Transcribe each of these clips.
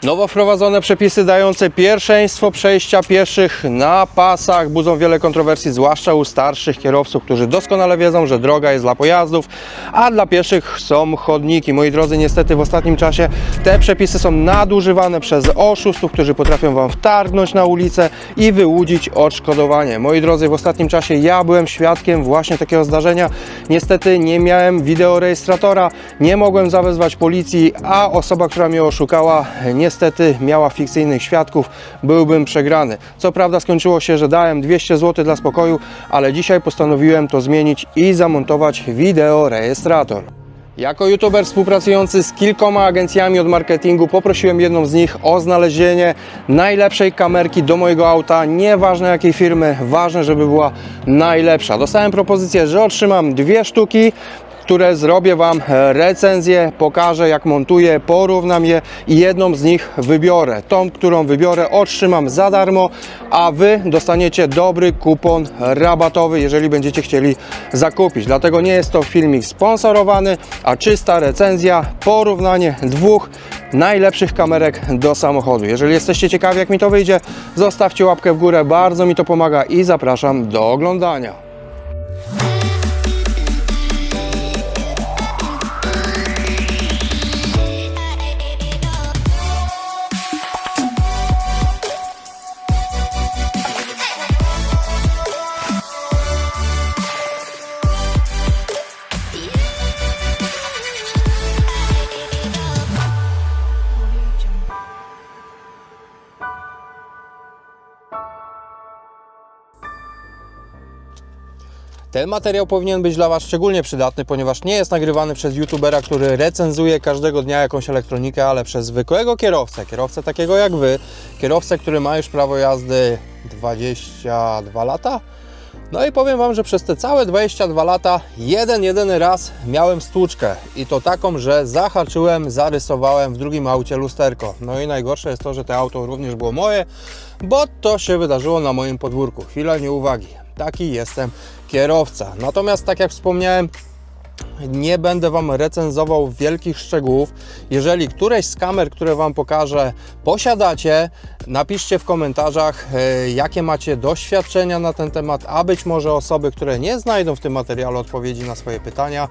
Nowo wprowadzone przepisy dające pierwszeństwo przejścia pieszych na pasach budzą wiele kontrowersji, zwłaszcza u starszych kierowców, którzy doskonale wiedzą, że droga jest dla pojazdów, a dla pieszych są chodniki. Moi drodzy, niestety w ostatnim czasie te przepisy są nadużywane przez oszustów, którzy potrafią Wam wtargnąć na ulicę i wyłudzić odszkodowanie. Moi drodzy, w ostatnim czasie ja byłem świadkiem właśnie takiego zdarzenia. Niestety nie miałem wideorejestratora, nie mogłem zawezwać policji, a osoba, która mnie oszukała, niestety miała fikcyjnych świadków, byłbym przegrany. Co prawda skończyło się, że dałem 200 zł dla spokoju, ale dzisiaj postanowiłem to zmienić i zamontować wideorejestrator. Jako youtuber współpracujący z kilkoma agencjami od marketingu poprosiłem jedną z nich o znalezienie najlepszej kamerki do mojego auta, nieważne jakiej firmy, ważne, żeby była najlepsza. Dostałem propozycję, że otrzymam 2 sztuki, które zrobię Wam recenzję, pokażę jak montuję, porównam je i jedną z nich wybiorę. Tą, którą wybiorę, otrzymam za darmo, a Wy dostaniecie dobry kupon rabatowy, jeżeli będziecie chcieli zakupić. Dlatego nie jest to filmik sponsorowany, a czysta recenzja, porównanie 2 najlepszych kamerek do samochodu. Jeżeli jesteście ciekawi jak mi to wyjdzie, zostawcie łapkę w górę, bardzo mi to pomaga i zapraszam do oglądania. Ten materiał powinien być dla Was szczególnie przydatny, ponieważ nie jest nagrywany przez youtubera, który recenzuje każdego dnia jakąś elektronikę, ale przez zwykłego kierowcę takiego jak Wy, kierowcę, który ma już prawo jazdy 22 lata. No i powiem Wam, że przez te całe 22 lata jedyny raz miałem stłuczkę i to taką, że zahaczyłem, zarysowałem w drugim aucie lusterko. No i najgorsze jest to, że to auto również było moje, bo to się wydarzyło na moim podwórku. Chwila nieuwagi. Taki jestem kierowca. Natomiast tak jak wspomniałem, nie będę Wam recenzował wielkich szczegółów. Jeżeli któreś z kamer, które Wam pokażę, posiadacie, napiszcie w komentarzach, jakie macie doświadczenia na ten temat, a być może osoby, które nie znajdą w tym materiale odpowiedzi na swoje pytania,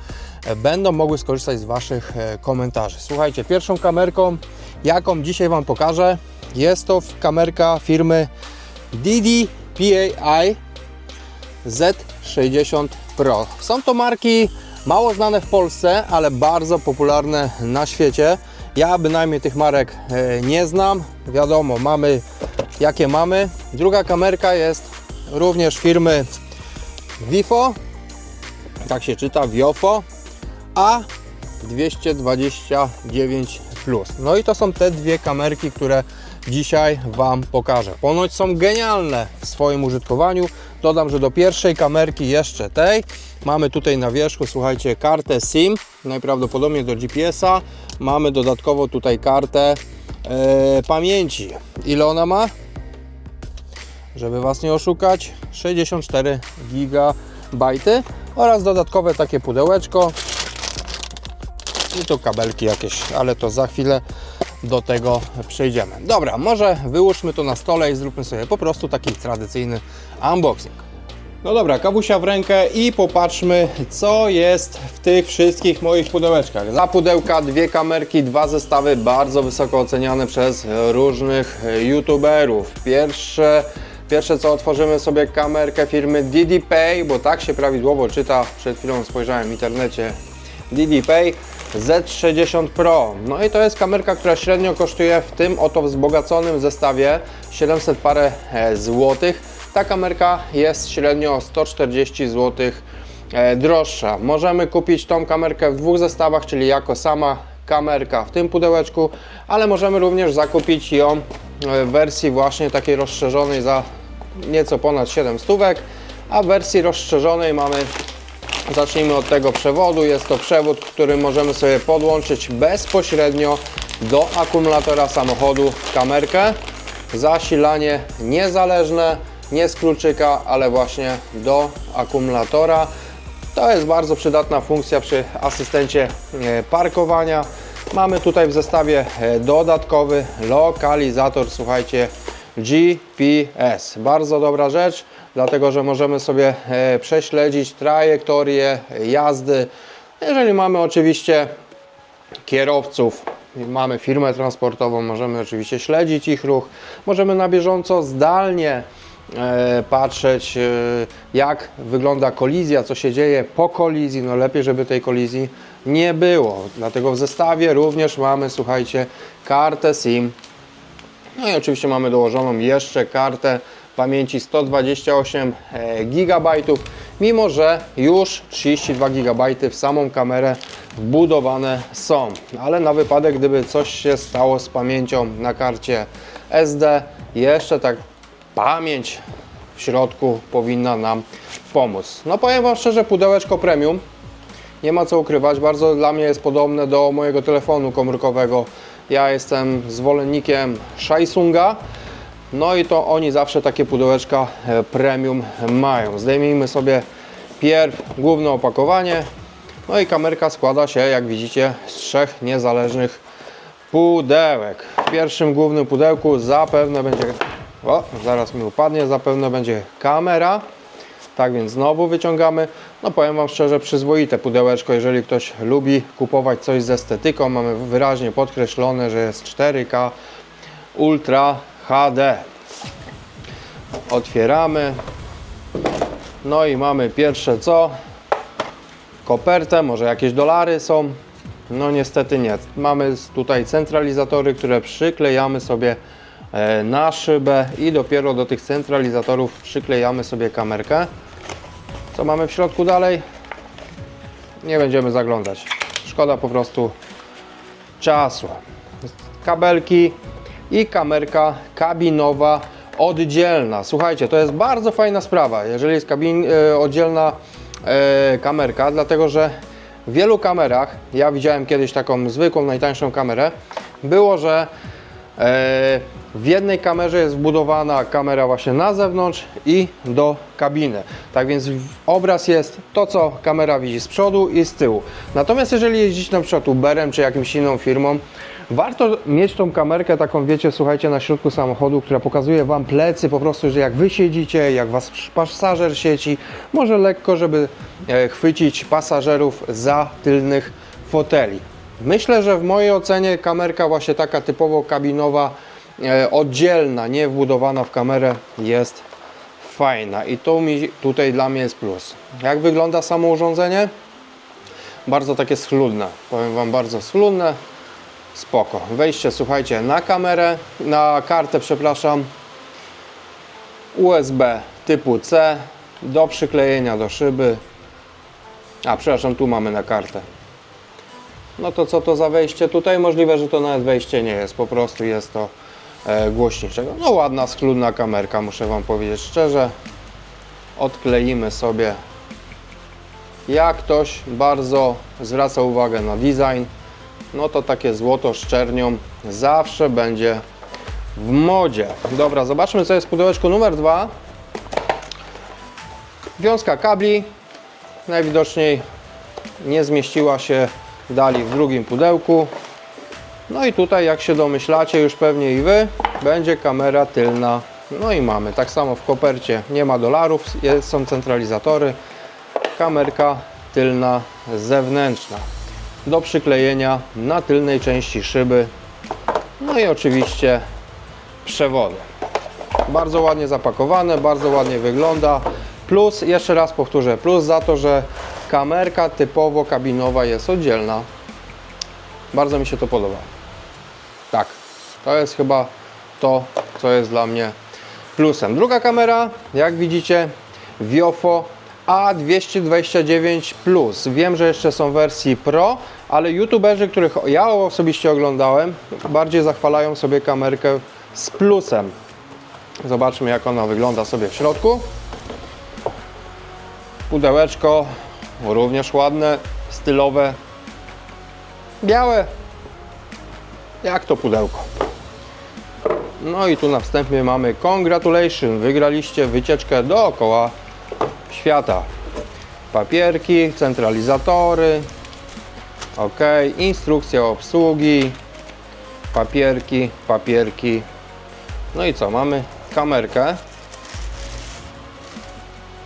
będą mogły skorzystać z Waszych komentarzy. Słuchajcie, pierwszą kamerką, jaką dzisiaj Wam pokażę, jest to kamerka firmy DJI Z60 Pro. Są to marki mało znane w Polsce, ale bardzo popularne na świecie. Ja bynajmniej tych marek nie znam. Wiadomo, mamy jakie mamy. Druga kamerka jest również firmy Vifo, tak się czyta, Viofo A229 Plus. No i to są te 2 kamerki, które dzisiaj Wam pokażę. Ponoć są genialne w swoim użytkowaniu. Dodam, że do pierwszej kamerki jeszcze tej mamy tutaj na wierzchu, słuchajcie, kartę SIM, najprawdopodobniej do GPS-a. Mamy dodatkowo tutaj kartę pamięci. Ile ona ma? Żeby Was nie oszukać, 64 GB oraz dodatkowe takie pudełeczko i tu kabelki jakieś, ale to za chwilę do tego przejdziemy. Dobra, może wyłóżmy to na stole i zróbmy sobie po prostu taki tradycyjny unboxing. No dobra, kawusia w rękę i popatrzmy, co jest w tych wszystkich moich pudełeczkach. Za pudełka 2 kamerki, 2 zestawy bardzo wysoko oceniane przez różnych youtuberów. Pierwsze co, otworzymy sobie kamerkę firmy DDPay, bo tak się prawidłowo czyta, przed chwilą spojrzałem w internecie, DDPay Z60 Pro. No i to jest kamerka, która średnio kosztuje w tym oto wzbogaconym zestawie 700 parę złotych. Ta kamerka jest średnio 140 zł droższa. Możemy kupić tą kamerkę w 2 zestawach, czyli jako sama kamerka w tym pudełeczku, ale możemy również zakupić ją w wersji właśnie takiej rozszerzonej za nieco ponad 700, a w wersji rozszerzonej mamy, zacznijmy od tego przewodu. Jest to przewód, który możemy sobie podłączyć bezpośrednio do akumulatora samochodu kamerkę. Zasilanie niezależne, nie z kluczyka, ale właśnie do akumulatora. To jest bardzo przydatna funkcja przy asystencie parkowania. Mamy tutaj w zestawie dodatkowy lokalizator, słuchajcie, GPS. Bardzo dobra rzecz, dlatego że możemy sobie prześledzić trajektorię jazdy. Jeżeli mamy oczywiście kierowców, mamy firmę transportową, możemy oczywiście śledzić ich ruch, możemy na bieżąco zdalnie patrzeć, jak wygląda kolizja, co się dzieje po kolizji. No lepiej, żeby tej kolizji nie było. Dlatego w zestawie również mamy, słuchajcie, kartę SIM. No i oczywiście mamy dołożoną jeszcze kartę pamięci 128 GB, mimo że już 32 GB w samą kamerę wbudowane są. Ale na wypadek, gdyby coś się stało z pamięcią na karcie SD, jeszcze tak pamięć w środku powinna nam pomóc. No powiem Wam szczerze, pudełeczko premium, nie ma co ukrywać, bardzo dla mnie jest podobne do mojego telefonu komórkowego. Ja jestem zwolennikiem Samsunga, no i to oni zawsze takie pudełeczka premium mają. Zdejmijmy sobie pierw główne opakowanie, no i kamerka składa się, jak widzicie, z 3 niezależnych pudełek. W pierwszym głównym pudełku zapewne będzie, zaraz mi upadnie, zapewne będzie kamera. Tak więc znowu wyciągamy. No powiem Wam szczerze, przyzwoite pudełeczko. Jeżeli ktoś lubi kupować coś z estetyką, mamy wyraźnie podkreślone, że jest 4K Ultra HD. Otwieramy. No i mamy pierwsze co? Kopertę, może jakieś dolary są. No niestety nie. Mamy tutaj centralizatory, które przyklejamy sobie na szybę i dopiero do tych centralizatorów przyklejamy sobie kamerkę. Co mamy w środku dalej? Nie będziemy zaglądać. Szkoda po prostu czasu. Kabelki i kamerka kabinowa oddzielna. Słuchajcie, to jest bardzo fajna sprawa, jeżeli jest oddzielna kamerka, dlatego że w wielu kamerach, ja widziałem kiedyś taką zwykłą, najtańszą kamerę, było, że w jednej kamerze jest wbudowana kamera właśnie na zewnątrz i do kabiny. Tak więc obraz jest to, co kamera widzi z przodu i z tyłu. Natomiast jeżeli jeździć na przykład Uberem czy jakimś inną firmą, warto mieć tą kamerkę taką, wiecie, słuchajcie, na środku samochodu, która pokazuje Wam plecy, po prostu, że jak Wy siedzicie, jak Was pasażer siedzi, może lekko, żeby chwycić pasażerów za tylnych foteli. Myślę, że w mojej ocenie kamerka właśnie taka typowo kabinowa, oddzielna, nie wbudowana w kamerę, jest fajna i to tutaj dla mnie jest plus. Jak wygląda samo urządzenie? Bardzo takie schludne, powiem Wam, bardzo schludne, spoko. Wejście, słuchajcie, na kamerę, na kartę, przepraszam, USB typu C do przyklejenia do szyby. A, przepraszam, tu mamy na kartę. No to co to za wejście tutaj? Możliwe, że to nawet wejście nie jest, po prostu jest to głośniczego. No ładna, schludna kamerka, muszę Wam powiedzieć szczerze. Odkleimy sobie. Jak ktoś bardzo zwraca uwagę na design, no to takie złoto z czernią zawsze będzie w modzie. Dobra, zobaczmy, co jest w pudełeczku numer 2. Wiązka kabli. Najwidoczniej nie zmieściła się dalej w drugim pudełku. No i tutaj, jak się domyślacie, już pewnie i Wy, będzie kamera tylna. No i mamy, tak samo w kopercie nie ma dolarów, są centralizatory. Kamerka tylna zewnętrzna do przyklejenia na tylnej części szyby. No i oczywiście przewody. Bardzo ładnie zapakowane, bardzo ładnie wygląda. Plus, jeszcze raz powtórzę, plus za to, że kamerka typowo kabinowa jest oddzielna. Bardzo mi się to podoba. Tak, to jest chyba to, co jest dla mnie plusem. Druga kamera, jak widzicie, Viofo A229+. Wiem, że jeszcze są wersji Pro, ale youtuberzy, których ja osobiście oglądałem, bardziej zachwalają sobie kamerkę z plusem. Zobaczmy, jak ona wygląda sobie w środku. Pudełeczko również ładne, stylowe, białe, jak to pudełko. No i tu na wstępie mamy congratulations, wygraliście wycieczkę dookoła świata. Papierki, centralizatory, Ok, instrukcja obsługi, papierki. No i co, mamy kamerkę.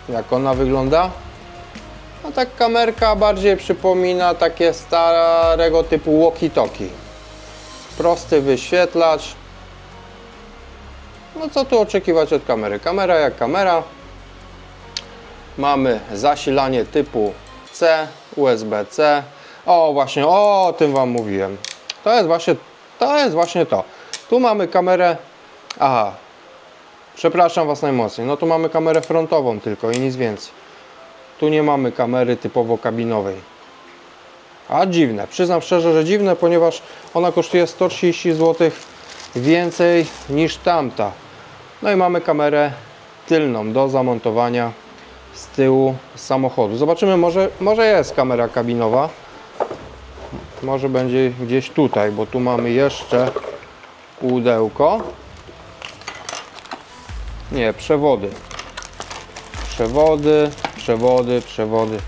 Jak ona wygląda? No tak kamerka bardziej przypomina takie starego typu walkie-talkie. Prosty wyświetlacz. No co tu oczekiwać od kamery? Kamera jak kamera. Mamy zasilanie typu C, USB-C. O właśnie, o tym Wam mówiłem. To jest właśnie to. Tu mamy kamerę. Aha. Przepraszam Was najmocniej. No tu mamy kamerę frontową tylko i nic więcej. Tu nie mamy kamery typowo kabinowej. A dziwne. Przyznam szczerze, że dziwne, ponieważ ona kosztuje 130 zł więcej niż tamta. No i mamy kamerę tylną do zamontowania z tyłu samochodu. Zobaczymy, może jest kamera kabinowa. Może będzie gdzieś tutaj, bo tu mamy jeszcze pudełko. Nie, przewody. Przewody.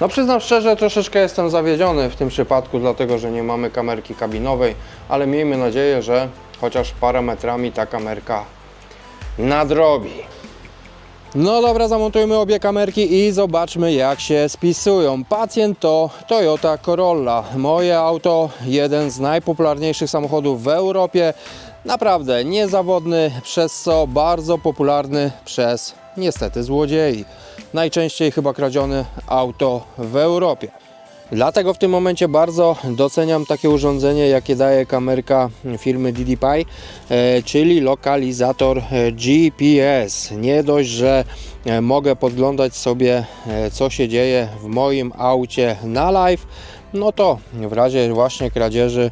No przyznam szczerze, troszeczkę jestem zawiedziony w tym przypadku, dlatego że nie mamy kamerki kabinowej, ale miejmy nadzieję, że chociaż parametrami ta kamerka nadrobi. No dobra, zamontujmy obie kamerki i zobaczmy, jak się spisują. Pacjent to Toyota Corolla. Moje auto, jeden z najpopularniejszych samochodów w Europie. Naprawdę niezawodny, przez co bardzo popularny przez niestety złodziei. Najczęściej chyba kradzione auto w Europie. Dlatego w tym momencie bardzo doceniam takie urządzenie, jakie daje kamerka firmy DDPi, czyli lokalizator GPS. Nie dość, że mogę podglądać sobie, co się dzieje w moim aucie na live, no to w razie właśnie kradzieży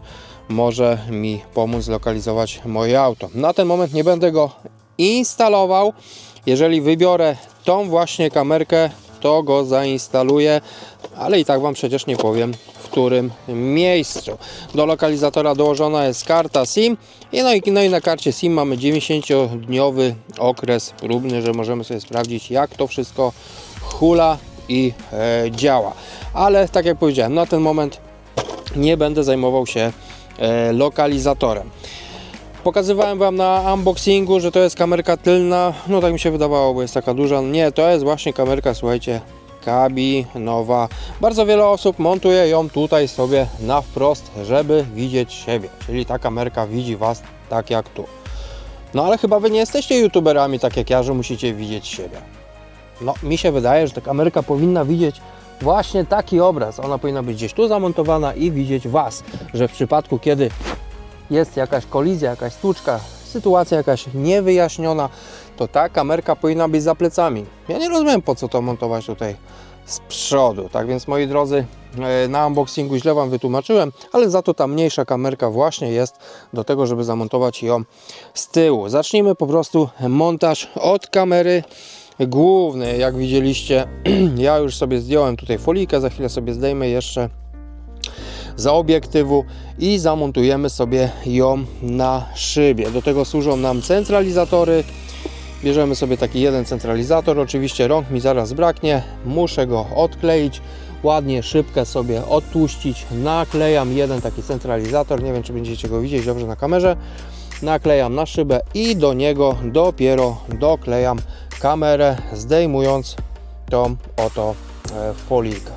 może mi pomóc lokalizować moje auto. Na ten moment nie będę go instalował. Jeżeli wybiorę tą właśnie kamerkę, to go zainstaluję, ale i tak Wam przecież nie powiem, w którym miejscu. Do lokalizatora dołożona jest karta SIM no i na karcie SIM mamy 90-dniowy okres próbny, że możemy sobie sprawdzić, jak to wszystko hula i działa. Ale tak jak powiedziałem, na ten moment nie będę zajmował się lokalizatorem. Pokazywałem Wam na unboxingu, że to jest kamerka tylna, no tak mi się wydawało, bo jest taka duża. Nie, to jest właśnie kamerka, słuchajcie, kabinowa. Bardzo wiele osób montuje ją tutaj sobie na wprost, żeby widzieć siebie, czyli ta kamerka widzi Was tak jak tu. No ale chyba Wy nie jesteście youtuberami tak jak ja, że musicie widzieć siebie. No mi się wydaje, że ta kamerka powinna widzieć właśnie taki obraz. Ona powinna być gdzieś tu zamontowana i widzieć Was, że w przypadku kiedy jest jakaś kolizja, jakaś stłuczka, sytuacja jakaś niewyjaśniona, to ta kamerka powinna być za plecami. Ja nie rozumiem, po co to montować tutaj z przodu. Tak więc, moi drodzy, na unboxingu źle Wam wytłumaczyłem, ale za to ta mniejsza kamerka właśnie jest do tego, żeby zamontować ją z tyłu. Zacznijmy po prostu montaż od kamery głównej. Jak widzieliście, ja już sobie zdjąłem tutaj folikę, za chwilę sobie zdejmę jeszcze za obiektywu i zamontujemy sobie ją na szybie. Do tego służą nam centralizatory. Bierzemy sobie taki jeden centralizator, oczywiście rąk mi zaraz braknie, muszę go odkleić, ładnie szybkę sobie odtłuścić, naklejam jeden taki centralizator, nie wiem, czy będziecie go widzieć dobrze na kamerze, naklejam na szybę i do niego dopiero doklejam kamerę, zdejmując tą oto folikę.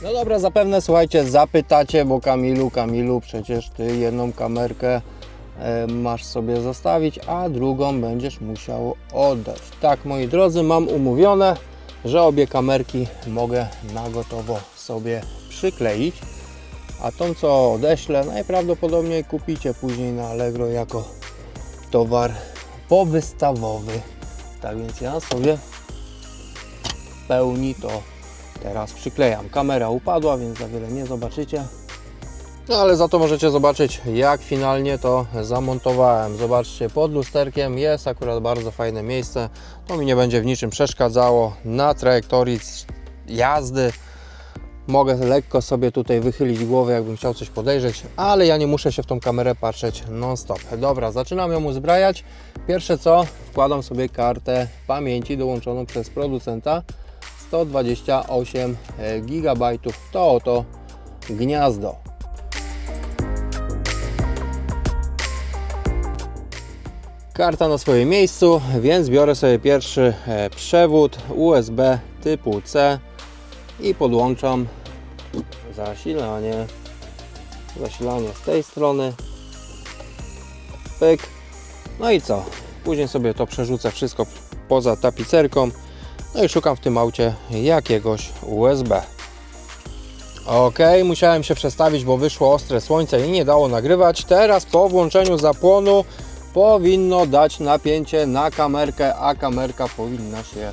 No dobra, zapewne słuchajcie, zapytacie, bo Kamilu, przecież Ty jedną kamerkę masz sobie zostawić, a drugą będziesz musiał oddać. Tak, moi drodzy, mam umówione, że obie kamerki mogę na gotowo sobie przykleić, a tą, co odeślę, najprawdopodobniej kupicie później na Allegro jako towar powystawowy. Tak więc ja sobie w pełni to teraz przyklejam. Kamera upadła, więc za wiele nie zobaczycie. No ale za to możecie zobaczyć, jak finalnie to zamontowałem. Zobaczcie, pod lusterkiem jest akurat bardzo fajne miejsce. To mi nie będzie w niczym przeszkadzało na trajektorii jazdy. mogę lekko sobie tutaj wychylić głowę, jakbym chciał coś podejrzeć, ale ja nie muszę się w tą kamerę patrzeć non stop. Dobra, zaczynam ją uzbrajać. Pierwsze co, wkładam sobie kartę pamięci dołączoną przez producenta, 128 GB, to oto gniazdo. Karta na swoim miejscu, więc biorę sobie pierwszy przewód USB typu C i podłączam zasilanie z tej strony, pyk, no i co? Później sobie to przerzucę wszystko poza tapicerką, no i szukam w tym aucie jakiegoś USB. Ok, musiałem się przestawić, bo wyszło ostre słońce i nie dało nagrywać. Teraz po włączeniu zapłonu powinno dać napięcie na kamerkę, a kamerka powinna się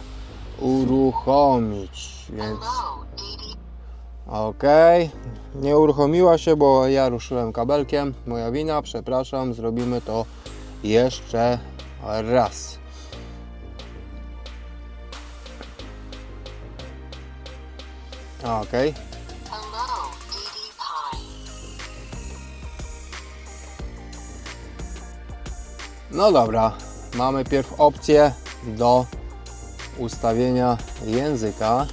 uruchomić, więc ok, nie uruchomiła się, bo ja ruszyłem kabelkiem, moja wina, przepraszam, zrobimy to jeszcze raz. Ok. No dobra, mamy pierw opcję do ustawienia języka.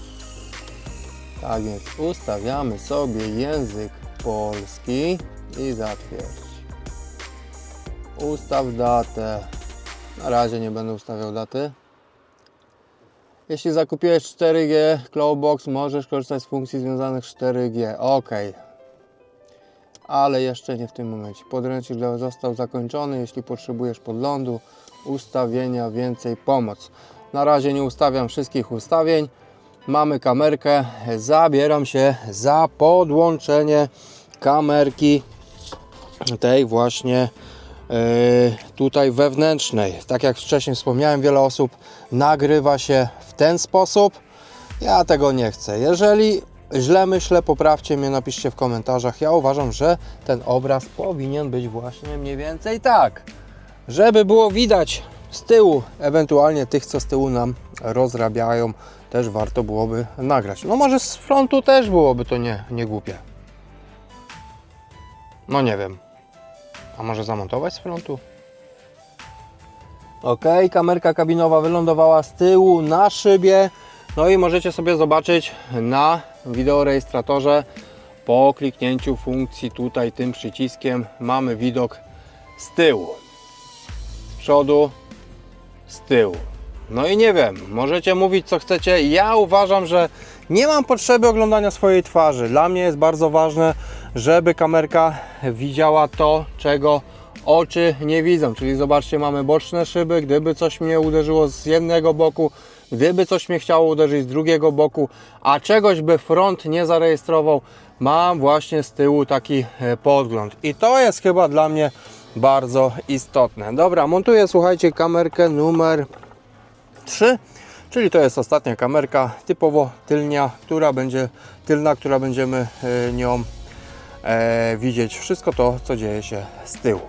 Tak więc ustawiamy sobie język polski i zatwierdź. Ustaw datę. Na razie nie będę ustawiał daty. Jeśli zakupiłeś 4G Cloudbox, możesz korzystać z funkcji związanych z 4G. OK. Ale jeszcze nie w tym momencie. Podręcznik został zakończony. Jeśli potrzebujesz podglądu, ustawienia, więcej, pomoc. Na razie nie ustawiam wszystkich ustawień. Mamy kamerkę. Zabieram się za podłączenie kamerki tej właśnie tutaj wewnętrznej. Tak jak wcześniej wspomniałem, wiele osób nagrywa się w ten sposób. Ja tego nie chcę. Jeżeli źle myślę, poprawcie mnie, napiszcie w komentarzach. Ja uważam, że ten obraz powinien być właśnie mniej więcej tak, żeby było widać z tyłu, ewentualnie tych, co z tyłu nam rozrabiają, też warto byłoby nagrać. No może z frontu też byłoby to nie głupie. No nie wiem. A może zamontować z frontu? Ok, kamerka kabinowa wylądowała z tyłu na szybie. No i możecie sobie zobaczyć na wideorejestratorze po kliknięciu funkcji tutaj tym przyciskiem mamy widok z tyłu, z przodu, z tyłu. No i nie wiem, możecie mówić co chcecie. Ja uważam, że nie mam potrzeby oglądania swojej twarzy. Dla mnie jest bardzo ważne, żeby kamerka widziała to, czego oczy nie widzą. Czyli zobaczcie, mamy boczne szyby. Gdyby coś mnie uderzyło z jednego boku, gdyby coś mnie chciało uderzyć z drugiego boku, a czegoś by front nie zarejestrował, mam właśnie z tyłu taki podgląd. I to jest chyba dla mnie bardzo istotne. Dobra, montuję, słuchajcie, kamerkę numer 3, czyli to jest ostatnia kamerka, typowo tylna, która będziemy nią widzieć wszystko to, co dzieje się z tyłu.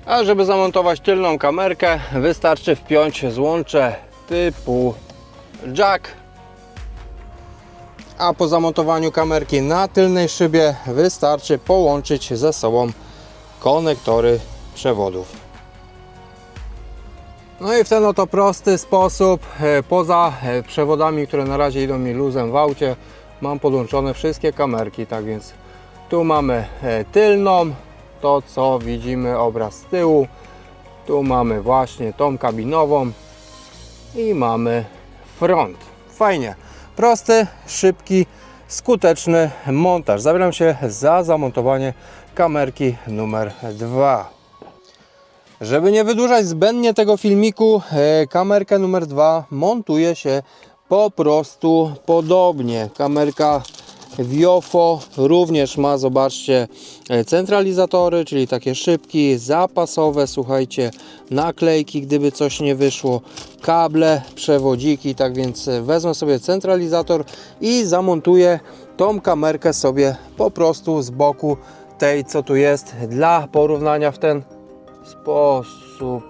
A żeby zamontować tylną kamerkę, wystarczy wpiąć złącze typu jack, a po zamontowaniu kamerki na tylnej szybie wystarczy połączyć ze sobą konektory przewodów. No i w ten oto prosty sposób, poza przewodami, które na razie idą mi luzem w aucie, mam podłączone wszystkie kamerki. Tak więc tu mamy tylną, to co widzimy obraz z tyłu, tu mamy właśnie tą kabinową i mamy front. Fajnie, prosty, szybki, skuteczny montaż. Zabieram się za zamontowanie kamerki numer 2. Żeby nie wydłużać zbędnie tego filmiku, kamerkę numer 2 montuje się po prostu podobnie. Kamerka Viofo również ma, zobaczcie, centralizatory, czyli takie szybki, zapasowe, słuchajcie, naklejki, gdyby coś nie wyszło, kable, przewodziki. Tak więc wezmę sobie centralizator i zamontuję tą kamerkę sobie po prostu z boku tej, co tu jest, dla porównania w ten sposób.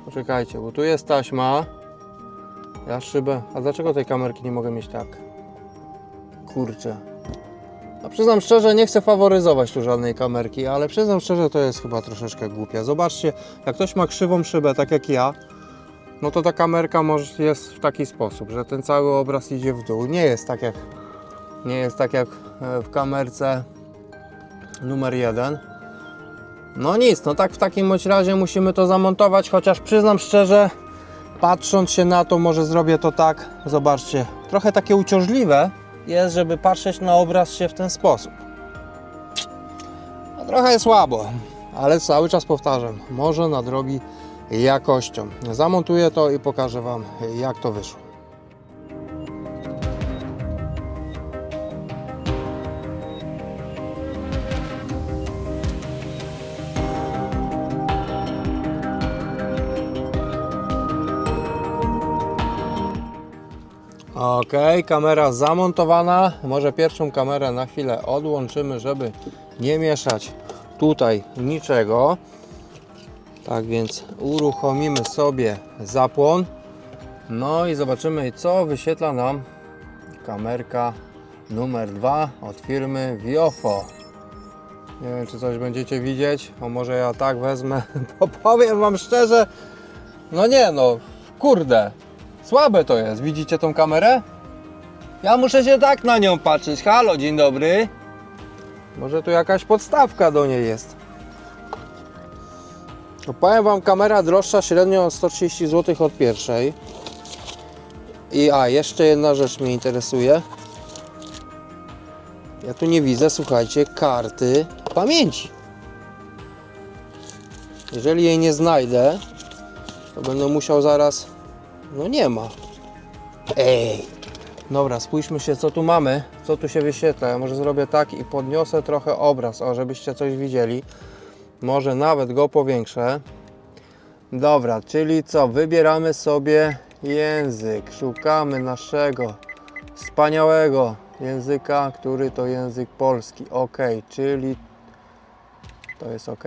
Poczekajcie, bo tu jest taśma. Ja szybę. A dlaczego tej kamerki nie mogę mieć tak? kurczę. No przyznam szczerze, nie chcę faworyzować tu żadnej kamerki, ale przyznam szczerze, to jest chyba troszeczkę głupie. Zobaczcie, jak ktoś ma krzywą szybę, tak jak ja, no to ta kamerka może jest w taki sposób, że ten cały obraz idzie w dół. Nie jest tak jak w kamerce numer 1. No nic, no tak w takim bądź razie musimy to zamontować, chociaż przyznam szczerze, patrząc się na to, może zrobię to tak, zobaczcie, trochę takie uciążliwe jest, żeby patrzeć na obraz się w ten sposób. No, trochę słabo, ale cały czas powtarzam, może nadrobi jakością. Zamontuję to i pokażę Wam, jak to wyszło. Ok, kamera zamontowana. Może pierwszą kamerę na chwilę odłączymy, żeby nie mieszać tutaj niczego. Tak więc uruchomimy sobie zapłon. No i zobaczymy, co wyświetla nam kamerka numer 2 od firmy Viofo. Nie wiem, czy coś będziecie widzieć, a może ja tak wezmę, bo powiem Wam szczerze, no nie no, kurde, słabe to jest. Widzicie tą kamerę? Ja muszę się tak na nią patrzeć. Halo, dzień dobry. Może tu jakaś podstawka do niej jest. No powiem Wam, kamera droższa średnio 130 zł od pierwszej. I jeszcze jedna rzecz mnie interesuje. Ja tu nie widzę, słuchajcie, karty pamięci. Jeżeli jej nie znajdę, to będę musiał zaraz... No nie ma. Ej! Dobra, spójrzmy się, co tu mamy, co tu się wyświetla. Ja może zrobię tak i podniosę trochę obraz, o, żebyście coś widzieli. Może nawet go powiększę. Dobra, czyli co? Wybieramy sobie język. Szukamy naszego wspaniałego języka, który to język polski. Ok, czyli to jest ok.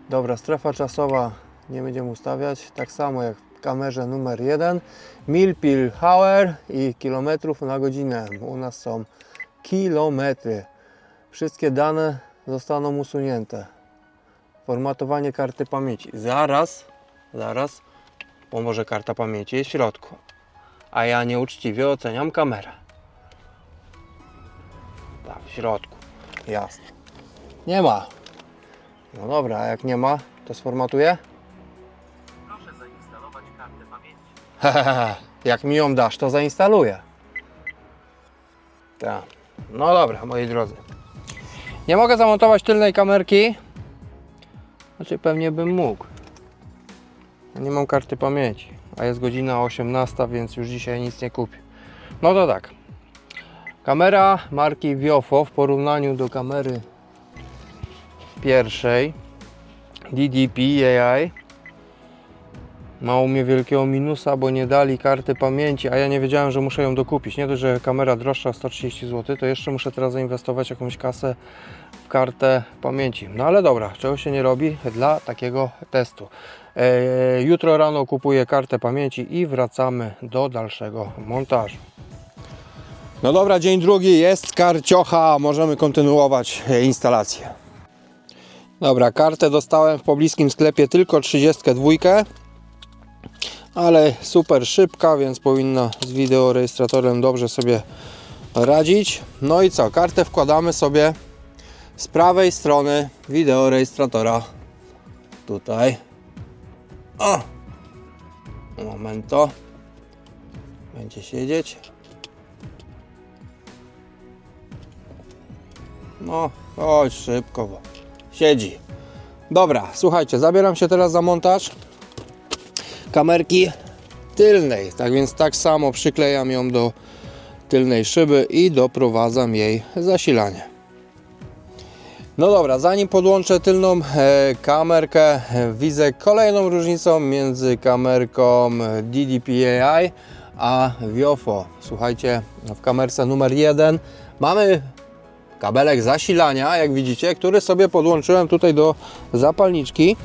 Dobra, strefa czasowa nie będziemy ustawiać. Tak samo jak w kamerze numer 1. Mil per hour i kilometrów na godzinę. U nas są kilometry. Wszystkie dane zostaną usunięte. Formatowanie karty pamięci. Zaraz, bo może karta pamięci jest w środku. A ja nieuczciwie oceniam kamerę. Tak, w środku. Jasne. Nie ma. No dobra, a jak nie ma, to sformatuję? Proszę zainstalować kartę pamięci. Jak mi ją dasz, to zainstaluję. Tak. No dobra, moi drodzy. Nie mogę zamontować tylnej kamerki. Znaczy pewnie bym mógł. Nie mam karty pamięci. A jest godzina 18, więc już dzisiaj nic nie kupię. No to tak. Kamera marki Viofo w porównaniu do kamery pierwszej DDP-AI ma u mnie wielkiego minusa, bo nie dali karty pamięci, a ja nie wiedziałem, że muszę ją dokupić. Nie dość, że kamera droższa 130 zł, to jeszcze muszę teraz zainwestować jakąś kasę w kartę pamięci. No ale dobra, czego się nie robi dla takiego testu. Jutro rano kupuję kartę pamięci i wracamy do dalszego montażu. No dobra, dzień drugi, jest karciocha, możemy kontynuować instalację. Dobra, kartę dostałem w pobliskim sklepie tylko 32, ale super szybka, więc powinna z wideorejestratorem dobrze sobie radzić. No i co, kartę wkładamy sobie z prawej strony wideorejestratora. Tutaj. O! Momento. Będzie siedzieć. No, chodź szybko, bo siedzi. Dobra, słuchajcie, zabieram się teraz za montaż kamerki tylnej. Tak więc tak samo przyklejam ją do tylnej szyby i doprowadzam jej zasilanie. No dobra, zanim podłączę tylną kamerkę, widzę kolejną różnicą między kamerką DDP-AI a Viofo. Słuchajcie, w kamerce numer 1 mamy kabelek zasilania, jak widzicie, który sobie podłączyłem tutaj do zapalniczki,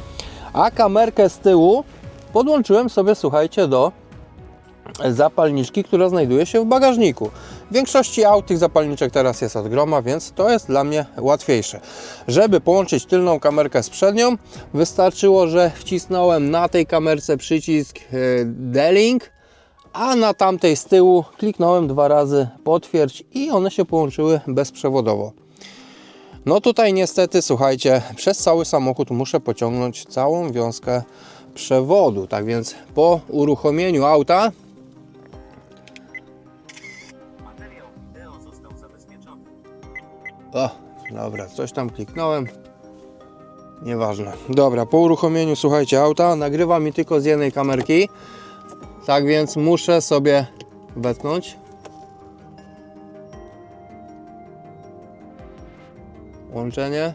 a kamerkę z tyłu podłączyłem sobie, słuchajcie, do zapalniczki, która znajduje się w bagażniku. W większości aut tych zapalniczek teraz jest od groma, więc to jest dla mnie łatwiejsze. Żeby połączyć tylną kamerkę z przednią, wystarczyło, że wcisnąłem na tej kamerce przycisk D-Link, a na tamtej z tyłu kliknąłem 2 razy potwierdź i one się połączyły bezprzewodowo. No tutaj niestety, słuchajcie, przez cały samochód muszę pociągnąć całą wiązkę przewodu. Tak więc po uruchomieniu auta Materiał wideo został zabezpieczony. o, dobra, coś tam kliknąłem. Nieważne. Dobra, po uruchomieniu, słuchajcie, auta nagrywa mi tylko z jednej kamerki. Tak więc muszę sobie wetknąć. Łączenie.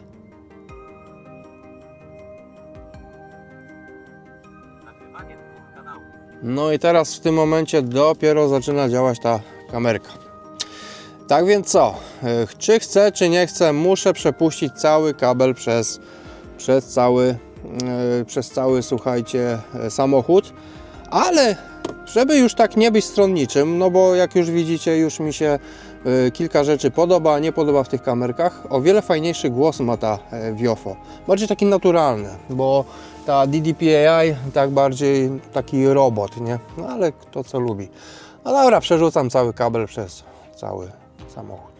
Nagrywanie 2 kanałów. No i teraz w tym momencie dopiero zaczyna działać ta kamerka. Tak więc co? Czy chcę, czy nie chcę, muszę przepuścić cały kabel przez cały, słuchajcie, samochód. Ale żeby już tak nie być stronniczym, no bo jak już widzicie, już mi się kilka rzeczy podoba, a nie podoba w tych kamerkach. O wiele fajniejszy głos ma ta Viofo. Bardziej taki naturalny, bo ta DDPAI tak bardziej taki robot, nie? No ale kto co lubi. No dobra, przerzucam cały kabel przez cały samochód.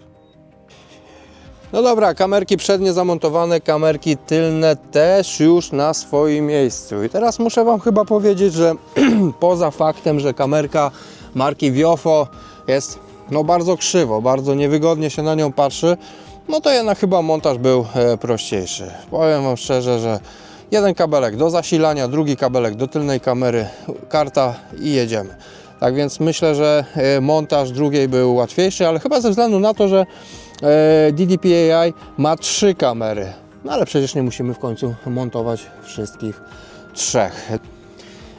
No dobra, kamerki przednie zamontowane, kamerki tylne też już na swoim miejscu. I teraz muszę Wam chyba powiedzieć, że poza faktem, że kamerka marki Viofo jest no bardzo krzywo, bardzo niewygodnie się na nią patrzy, no to jednak chyba montaż był prościejszy. Powiem Wam szczerze, że jeden kabelek do zasilania, drugi kabelek do tylnej kamery, karta i jedziemy. Tak więc myślę, że montaż drugiej był łatwiejszy, ale chyba ze względu na to, że DDPAI ma 3 kamery. No ale przecież nie musimy w końcu montować wszystkich 3.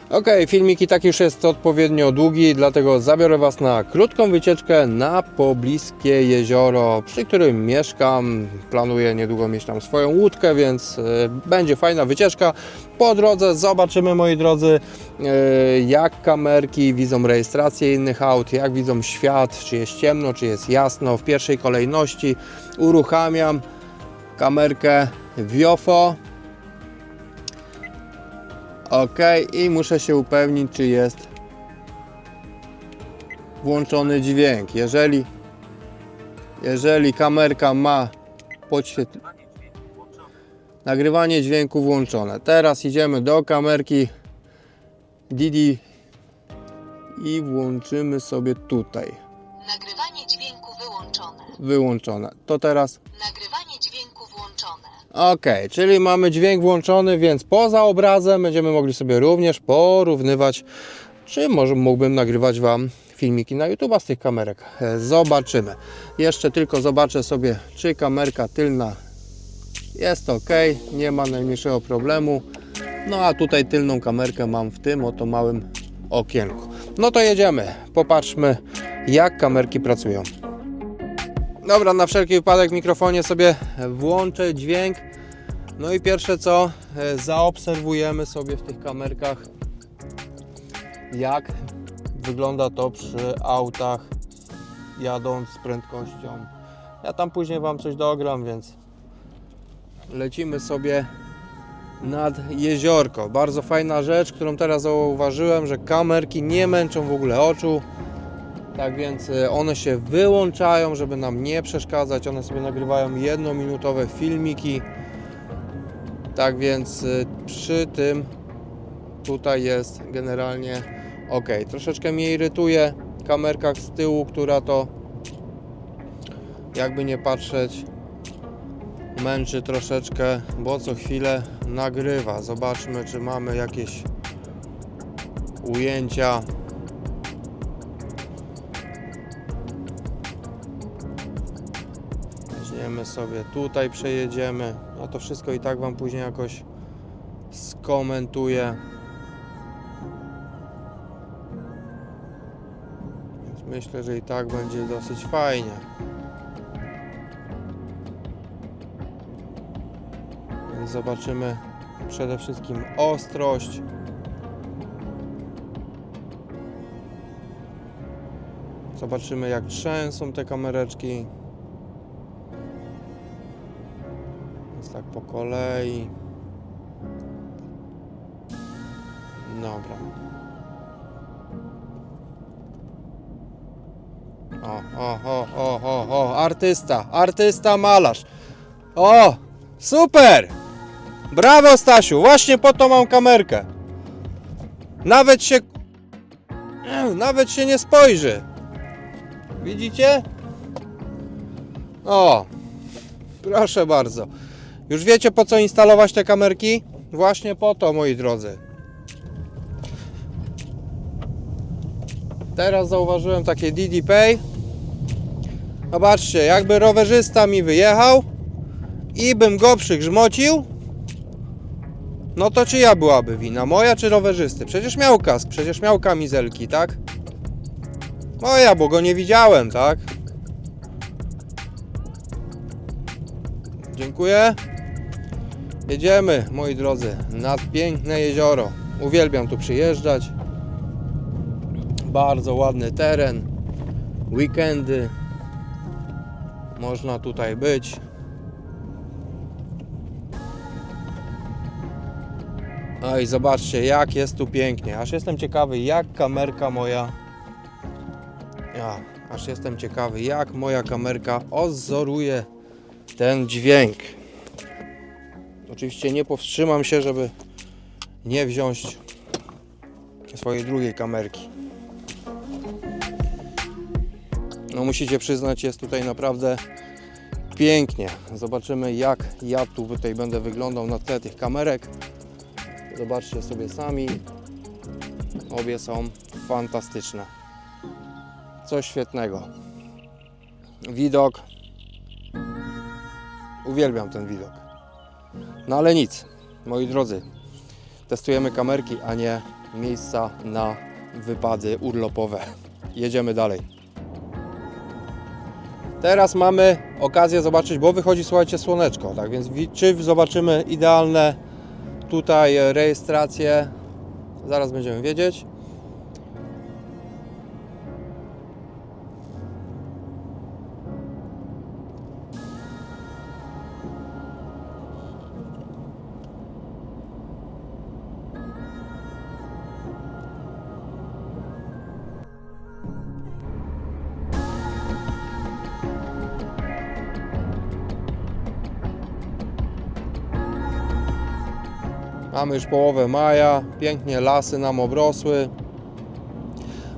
Ok, filmik i tak już jest odpowiednio długi, dlatego zabiorę Was na krótką wycieczkę na pobliskie jezioro, przy którym mieszkam. Planuję niedługo mieć tam swoją łódkę, więc będzie fajna wycieczka. Po drodze zobaczymy, moi drodzy, jak kamerki widzą rejestrację innych aut, jak widzą świat, czy jest ciemno, czy jest jasno. W pierwszej kolejności uruchamiam kamerkę Viofo. OK, i muszę się upewnić, czy jest włączony dźwięk. Jeżeli kamerka ma podświetlenie, Nagrywanie dźwięku włączone. nagrywanie dźwięku włączone. Teraz idziemy do kamerki Didi i włączymy sobie tutaj. Nagrywanie dźwięku wyłączone. Wyłączone. To teraz Nagrywanie dźwięku włączone. OK, czyli mamy dźwięk włączony, więc poza obrazem będziemy mogli sobie również porównywać, czy może mógłbym nagrywać Wam filmiki na YouTube z tych kamerek. Zobaczymy. Jeszcze tylko zobaczę sobie, czy kamerka tylna jest OK, nie ma najmniejszego problemu. No a tutaj tylną kamerkę mam w tym oto małym okienku. No to jedziemy, popatrzmy, jak kamerki pracują. Dobra, na wszelki wypadek w mikrofonie sobie włączę dźwięk. No i pierwsze co, zaobserwujemy sobie w tych kamerkach, jak wygląda to przy autach jadąc z prędkością. Ja tam później Wam coś dogram, więc lecimy sobie nad jeziorko. Bardzo fajna rzecz, którą teraz zauważyłem, że kamerki nie męczą w ogóle oczu. Tak więc one się wyłączają, żeby nam nie przeszkadzać. One sobie nagrywają 1-minutowe filmiki. Tak więc przy tym tutaj jest generalnie ok. Troszeczkę mnie irytuje kamerka z tyłu, która to jakby nie patrzeć męczy troszeczkę, bo co chwilę nagrywa. Zobaczmy, czy mamy jakieś ujęcia. Weźmiemy sobie tutaj, przejedziemy. No to wszystko i tak Wam później jakoś skomentuję. Więc myślę, że i tak będzie dosyć fajnie. Więc zobaczymy przede wszystkim ostrość. Zobaczymy, jak trzęsą te kamereczki. Jest tak po kolei. Dobra. O, artysta, malarz. O, super! Brawo, Stasiu, właśnie po to mam kamerkę. Nawet się nie spojrzy. Widzicie? O, proszę bardzo. Już wiecie, po co instalować te kamerki? Właśnie po to, moi drodzy. Teraz zauważyłem takie DD-Pay. Zobaczcie, jakby rowerzysta mi wyjechał i bym go przygrzmocił, no to czyja byłaby wina? Moja czy rowerzysty? Przecież miał kask, przecież miał kamizelki, tak? Moja, bo go nie widziałem, tak? Dziękuję. Jedziemy, moi drodzy, nad piękne jezioro. Uwielbiam tu przyjeżdżać. Bardzo ładny teren. Weekendy. Można tutaj być. No i zobaczcie, jak jest tu pięknie. Aż jestem ciekawy, jak kamerka moja... Aż jestem ciekawy, jak moja kamerka odzoruje ten dźwięk. Oczywiście nie powstrzymam się, żeby nie wziąć swojej drugiej kamerki. No musicie przyznać, jest tutaj naprawdę pięknie. Zobaczymy, jak ja tutaj będę wyglądał na tle tych kamerek. Zobaczcie sobie sami. Obie są fantastyczne. Coś świetnego. Widok. Uwielbiam ten widok. No ale nic, moi drodzy. Testujemy kamerki, a nie miejsca na wypady urlopowe. Jedziemy dalej. Teraz mamy okazję zobaczyć, bo wychodzi, słuchajcie, słoneczko. Tak więc czy zobaczymy idealne tutaj rejestracje? Zaraz będziemy wiedzieć. Mamy już połowę maja, pięknie lasy nam obrosły.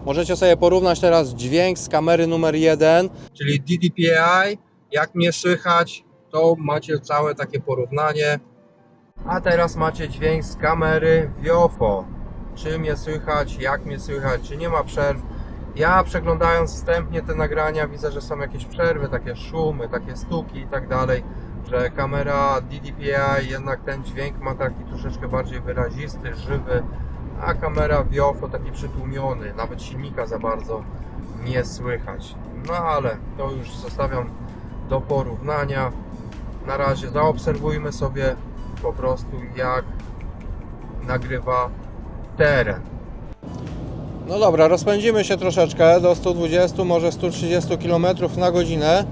Możecie sobie porównać teraz dźwięk z kamery numer 1, czyli DDPI. Jak mnie słychać, to macie całe takie porównanie. A teraz macie dźwięk z kamery Viofo. Czy mnie słychać, jak mnie słychać, czy nie ma przerw. Ja przeglądając wstępnie te nagrania widzę, że są jakieś przerwy, takie szumy, takie stuki i tak dalej. Że kamera DDPI jednak ten dźwięk ma taki troszeczkę bardziej wyrazisty, żywy, a kamera Viofo taki przytłumiony, nawet silnika za bardzo nie słychać. No ale to już zostawiam do porównania. Na razie zaobserwujmy sobie po prostu, jak nagrywa teren. No dobra, rozpędzimy się troszeczkę do 120, może 130 km na godzinę.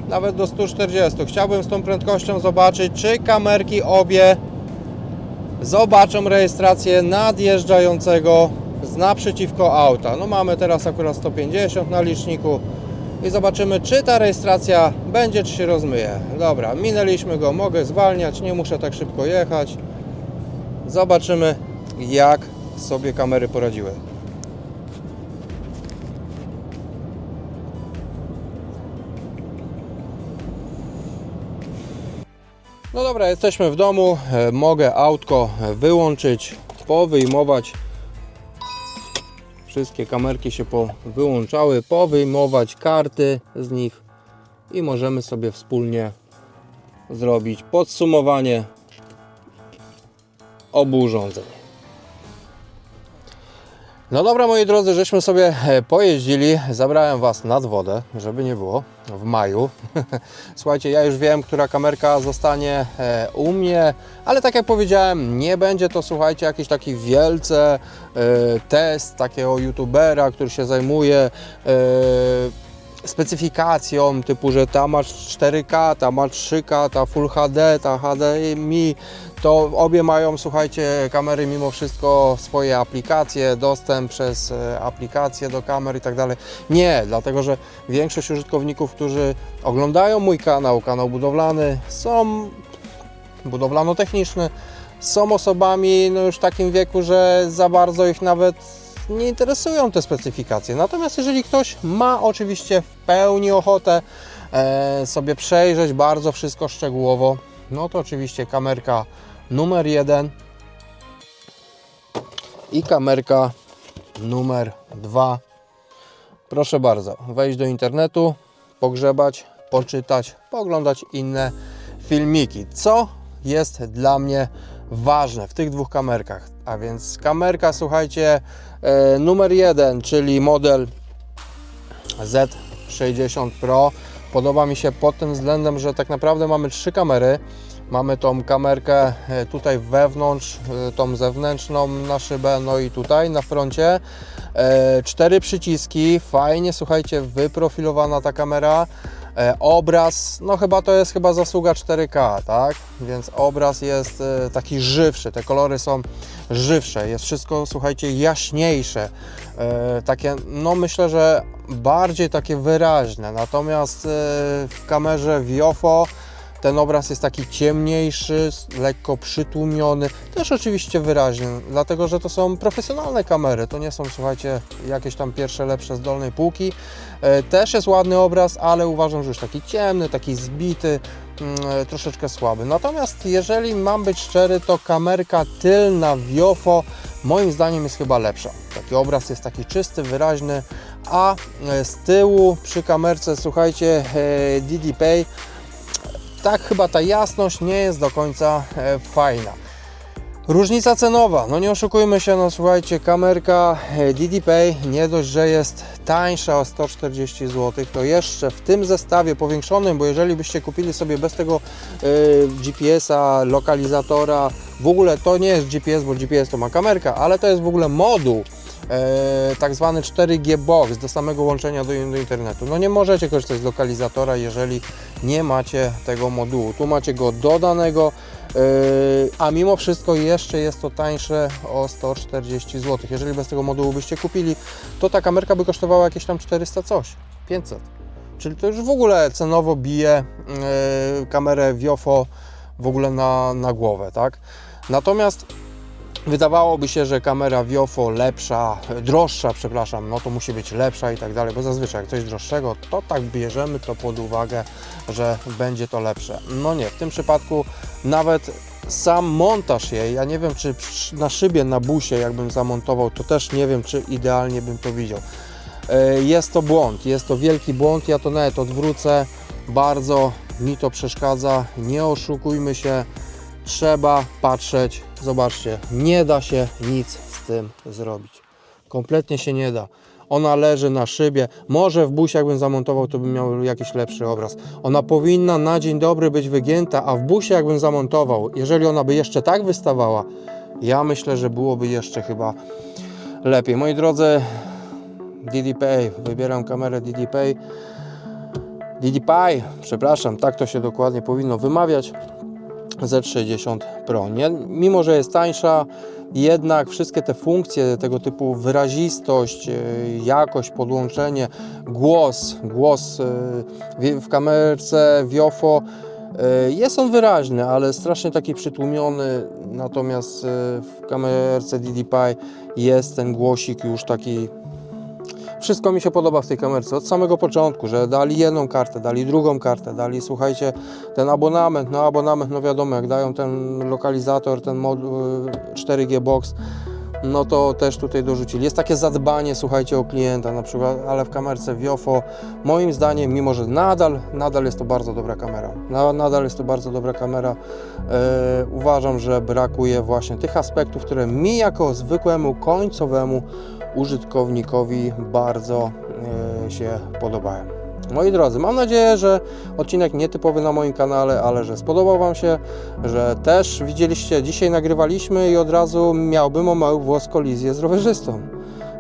Nawet do 140. Chciałbym z tą prędkością zobaczyć, czy kamerki obie zobaczą rejestrację nadjeżdżającego z naprzeciwko auta. No mamy teraz akurat 150 na liczniku i zobaczymy, czy ta rejestracja będzie, czy się rozmyje. Dobra, minęliśmy go, mogę zwalniać, nie muszę tak szybko jechać. Zobaczymy, jak sobie kamery poradziły. No dobra, jesteśmy w domu, mogę autko wyłączyć, powyjmować. Wszystkie kamerki się wyłączały, powyjmować karty z nich i możemy sobie wspólnie zrobić podsumowanie obu urządzeń. No dobra, moi drodzy, żeśmy sobie pojeździli, zabrałem Was nad wodę, żeby nie było, w maju. Słuchajcie, ja już wiem, która kamerka zostanie u mnie, ale tak jak powiedziałem, nie będzie to, słuchajcie, jakiś taki wielce test takiego youtubera, który się zajmuje specyfikacją typu, że ta ma 4K, ta ma 3K, ta Full HD, ta HDMI, to obie mają, słuchajcie, kamery mimo wszystko swoje aplikacje, dostęp przez aplikacje do kamer i tak dalej. Nie, dlatego że większość użytkowników, którzy oglądają mój kanał, kanał budowlany, są budowlano-techniczny, są osobami no już w takim wieku, że za bardzo ich nawet nie interesują te specyfikacje. Natomiast jeżeli ktoś ma oczywiście w pełni ochotę sobie przejrzeć bardzo wszystko szczegółowo, no to oczywiście kamerka numer 1 i kamerka numer 2. Proszę bardzo, wejść do internetu, pogrzebać, poczytać, pooglądać inne filmiki. Co jest dla mnie ważne w tych dwóch kamerkach? A więc kamerka, słuchajcie, numer 1, czyli model Z60 Pro. Podoba mi się pod tym względem, że tak naprawdę mamy 3 kamery. Mamy tą kamerkę tutaj wewnątrz, tą zewnętrzną na szybę, no i tutaj na froncie. 4 przyciski, fajnie, słuchajcie, wyprofilowana ta kamera. Obraz, no chyba to jest zasługa 4K, tak? Więc obraz jest taki żywszy, te kolory są żywsze, jest wszystko, słuchajcie, jaśniejsze. Takie, no myślę, że bardziej takie wyraźne. Natomiast w kamerze Viofo ten obraz jest taki ciemniejszy, lekko przytłumiony, też oczywiście wyraźny, dlatego że to są profesjonalne kamery, to nie są, słuchajcie, jakieś tam pierwsze lepsze z dolnej półki. Też jest ładny obraz, ale uważam, że już taki ciemny, taki zbity, troszeczkę słaby. Natomiast jeżeli mam być szczery, to kamerka tylna Viofo moim zdaniem jest chyba lepsza. Taki obraz jest taki czysty, wyraźny, a z tyłu przy kamerce, słuchajcie, DDPay, tak chyba ta jasność nie jest do końca fajna. Różnica cenowa, no nie oszukujmy się, no słuchajcie, kamerka DDPay nie dość, że jest tańsza o 140 zł, to jeszcze w tym zestawie powiększonym, bo jeżeli byście kupili sobie bez tego GPS-a, lokalizatora, w ogóle to nie jest GPS, bo GPS to ma kamerka, ale to jest w ogóle moduł, tak zwany 4G Box do samego łączenia do internetu. No nie możecie korzystać z lokalizatora, jeżeli nie macie tego modułu. Tu macie go dodanego, a mimo wszystko jeszcze jest to tańsze o 140 zł. Jeżeli bez tego modułu byście kupili, to ta kamerka by kosztowała jakieś tam 400 coś, 500. Czyli to już w ogóle cenowo bije kamerę Viofo w ogóle na głowę, tak? Natomiast wydawałoby się, że kamera Viofo lepsza, droższa, przepraszam, no to musi być lepsza i tak dalej, bo zazwyczaj jak coś droższego, to tak bierzemy to pod uwagę, że będzie to lepsze. No nie, w tym przypadku nawet sam montaż jej, ja nie wiem, czy na szybie, na busie jakbym zamontował, to też nie wiem, czy idealnie bym to widział. Jest to błąd, jest to wielki błąd, ja to nawet odwrócę, bardzo mi to przeszkadza, nie oszukujmy się, trzeba patrzeć, zobaczcie, nie da się nic z tym zrobić, kompletnie się nie da. Ona leży na szybie, może w busie jakbym zamontował, to bym miał jakiś lepszy obraz. Ona powinna na dzień dobry być wygięta, a w busie jakbym zamontował, jeżeli ona by jeszcze tak wystawała, ja myślę, że byłoby jeszcze chyba lepiej. Moi drodzy, DDPay, wybieram kamerę DDPay, przepraszam, tak to się dokładnie powinno wymawiać. Z60 Pro. Nie? Mimo że jest tańsza, jednak wszystkie te funkcje tego typu wyrazistość, jakość, podłączenie, głos w kamerce Viofo jest on wyraźny, ale strasznie taki przytłumiony, natomiast w kamerce DDPay jest ten głosik już taki. Wszystko mi się podoba w tej kamerce od samego początku, że dali jedną kartę, dali drugą kartę, dali, słuchajcie, ten abonament, no wiadomo, jak dają ten lokalizator, ten mod 4G Box, no to też tutaj dorzucili. Jest takie zadbanie, słuchajcie, o klienta na przykład, ale w kamerce Viofo, moim zdaniem, mimo że nadal jest to bardzo dobra kamera. Nadal jest to bardzo dobra kamera. Uważam, że brakuje właśnie tych aspektów, które mi jako zwykłemu, końcowemu użytkownikowi bardzo się podobają. Moi drodzy, mam nadzieję, że odcinek nietypowy na moim kanale, ale że spodobał Wam się, że też widzieliście, dzisiaj nagrywaliśmy i od razu miałbym o mały włos kolizję z rowerzystą.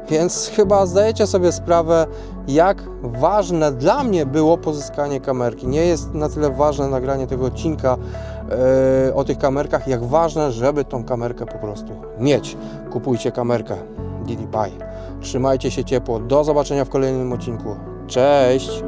Więc chyba zdajecie sobie sprawę, jak ważne dla mnie było pozyskanie kamerki. Nie jest na tyle ważne nagranie tego odcinka o tych kamerkach, jak ważne, żeby tą kamerkę po prostu mieć. Kupujcie kamerkę DD Pie. Trzymajcie się ciepło. Do zobaczenia w kolejnym odcinku. Cześć!